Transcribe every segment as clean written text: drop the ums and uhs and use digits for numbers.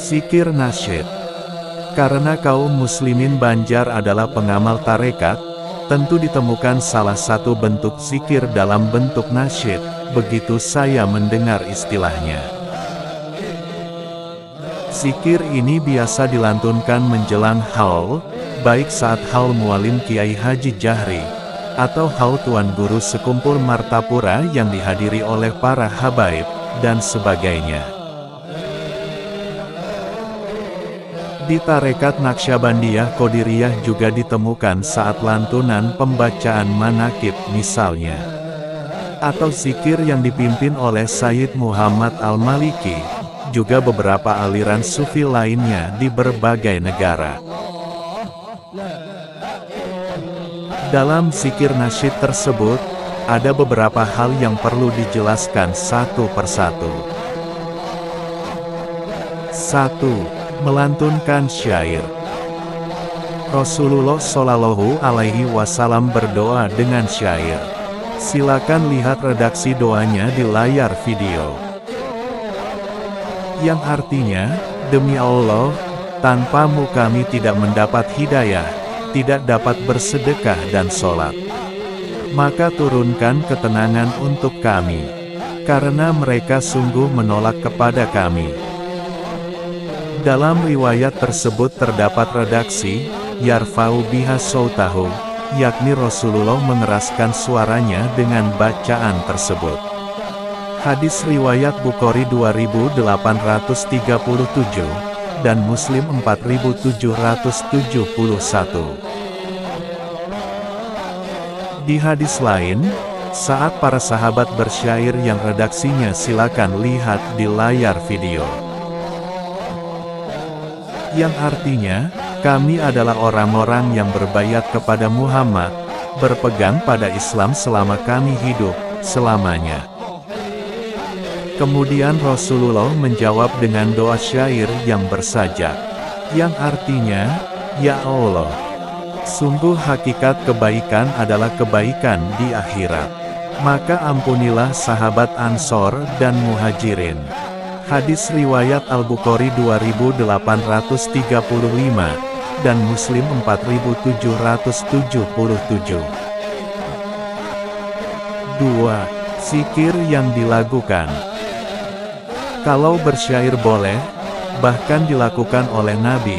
Zikir nasyid. Karena kaum muslimin Banjar adalah pengamal tarekat, tentu ditemukan salah satu bentuk zikir dalam bentuk nasyid, begitu saya mendengar istilahnya. Zikir ini biasa dilantunkan menjelang haul, baik saat haul mualim Kiai Haji Jahri, atau haul Tuan Guru sekumpul Martapura yang dihadiri oleh para habaib, dan sebagainya. Di tarekat Naqsyabandiyah Qadiriyah juga ditemukan saat lantunan pembacaan manakib misalnya, atau zikir yang dipimpin oleh Sayyid Muhammad Al-Maliki, juga beberapa aliran sufi lainnya di berbagai negara. Dalam zikir nasyid tersebut, ada beberapa hal yang perlu dijelaskan satu persatu. 1. Melantunkan syair. Rasulullah Shallallahu Alaihi Wasallam berdoa dengan syair. Silakan lihat redaksi doanya di layar video. Yang artinya, demi Allah, tanpamu kami tidak mendapat hidayah, tidak dapat bersedekah dan sholat. Maka turunkan ketenangan untuk kami, karena mereka sungguh menolak kepada kami. Dalam riwayat tersebut terdapat redaksi, yarfa'u biha sautahu, yakni Rasulullah mengeraskan suaranya dengan bacaan tersebut. Hadis riwayat Bukhari 2837, dan Muslim 4771. Di hadis lain, saat para sahabat bersyair yang redaksinya silakan lihat di layar video. Yang artinya, kami adalah orang-orang yang berbaiat kepada Muhammad, berpegang pada Islam selama kami hidup, selamanya. Kemudian Rasulullah menjawab dengan doa syair yang bersajak, yang artinya, Ya Allah, sungguh hakikat kebaikan adalah kebaikan di akhirat. Maka ampunilah sahabat Ansor dan Muhajirin. Hadis riwayat Al-Bukhari 2835, dan Muslim 4777. 2. Zikir yang dilakukan. Kalau bersyair boleh, bahkan dilakukan oleh Nabi,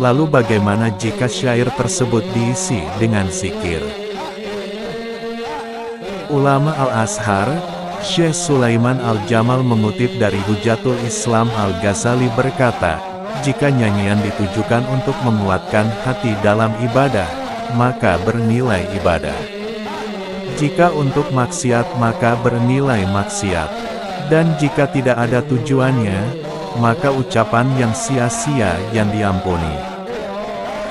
lalu bagaimana jika syair tersebut diisi dengan zikir? Ulama Al-Azhar, Syekh Sulaiman Al-Jamal mengutip dari Hujatul Islam Al-Ghazali berkata, jika nyanyian ditujukan untuk menguatkan hati dalam ibadah, maka bernilai ibadah. Jika untuk maksiat maka bernilai maksiat. Dan jika tidak ada tujuannya, maka ucapan yang sia-sia yang diampuni.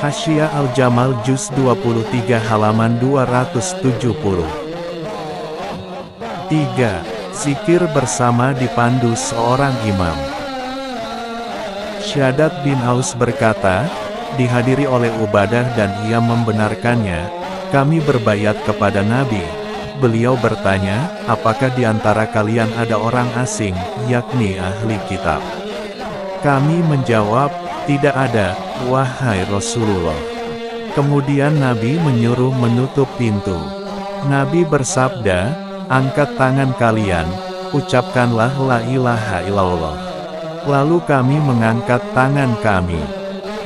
Hasyiah Al-Jamal Juz 23 halaman 270. 3. Zikir bersama dipandu seorang imam. Syadat bin Aus berkata, dihadiri oleh Ubadah dan ia membenarkannya, kami berbaiat kepada Nabi. Beliau bertanya, apakah di antara kalian ada orang asing, yakni ahli kitab? Kami menjawab, tidak ada, wahai Rasulullah. Kemudian Nabi menyuruh menutup pintu. Nabi bersabda, angkat tangan kalian, ucapkanlah la ilaha illallah. Lalu kami mengangkat tangan kami.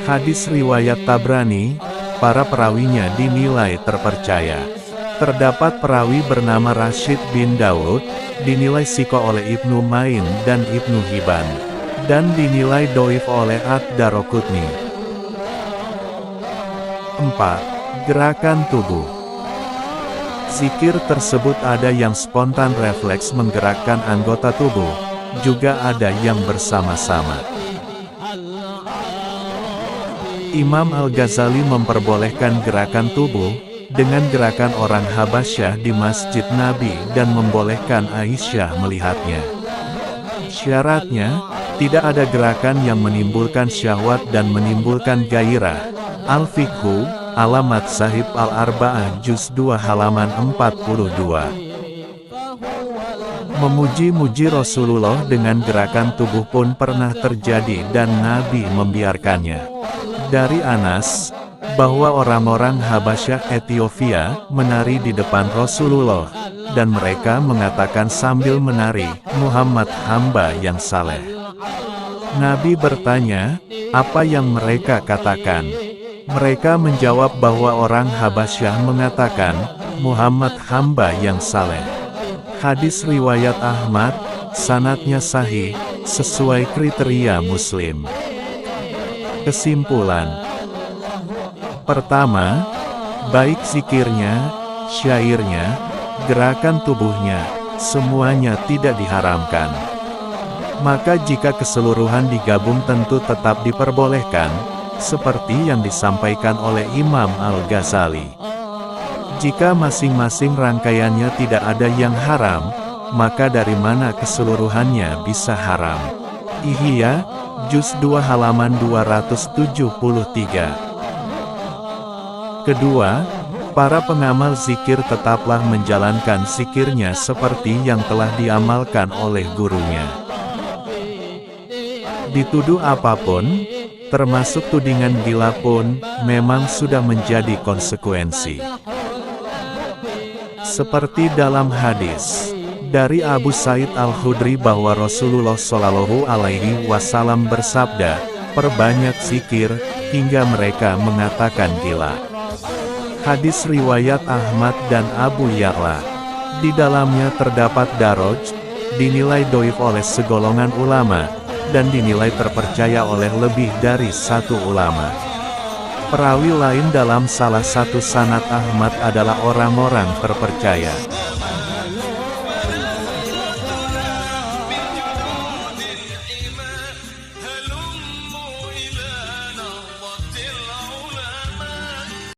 Hadis riwayat Tabrani, para perawinya dinilai terpercaya. Terdapat perawi bernama Rashid bin Daud, dinilai siko oleh Ibnu Ma'in dan Ibnu Hibban, dan dinilai doif oleh Ad-Daraqutni. 4. Gerakan tubuh. Zikir tersebut ada yang spontan refleks menggerakkan anggota tubuh, juga ada yang bersama-sama. Imam Al-Ghazali memperbolehkan gerakan tubuh, dengan gerakan orang Habasyah di Masjid Nabi dan membolehkan Aisyah melihatnya. Syaratnya, tidak ada gerakan yang menimbulkan syahwat dan menimbulkan gairah. Al-Fiqhu, Alamat Sahib Al-Arba'ah Juz 2 halaman 42. Memuji-muji Rasulullah dengan gerakan tubuh pun pernah terjadi dan Nabi membiarkannya. Dari Anas, bahwa orang-orang Habasyah Ethiopia menari di depan Rasulullah, dan mereka mengatakan sambil menari, Muhammad hamba yang saleh. Nabi bertanya, apa yang mereka katakan? Mereka menjawab bahwa orang Habasyah mengatakan, Muhammad hamba yang saleh. Hadis riwayat Ahmad, sanadnya sahih, sesuai kriteria Muslim. Kesimpulan. Pertama, baik zikirnya, syairnya, gerakan tubuhnya, semuanya tidak diharamkan. Maka jika keseluruhan digabung tentu tetap diperbolehkan, seperti yang disampaikan oleh Imam Al-Ghazali. Jika masing-masing rangkaiannya tidak ada yang haram, maka dari mana keseluruhannya bisa haram? Ihya, Juz 2 halaman 273. Kedua, para pengamal zikir tetaplah menjalankan zikirnya seperti yang telah diamalkan oleh gurunya. Dituduh apapun, termasuk tudingan gila pun, memang sudah menjadi konsekuensi. Seperti dalam hadis dari Abu Sa'id Al-Khudri bahwa Rasulullah Shallallahu Alaihi Wasallam bersabda, perbanyak zikir, hingga mereka mengatakan gila. Hadis riwayat Ahmad dan Abu Ya'la. Di dalamnya terdapat daroj, dinilai doif oleh segolongan ulama, dan dinilai terpercaya oleh lebih dari satu ulama. Perawi lain dalam salah satu sanad Ahmad adalah orang-orang terpercaya.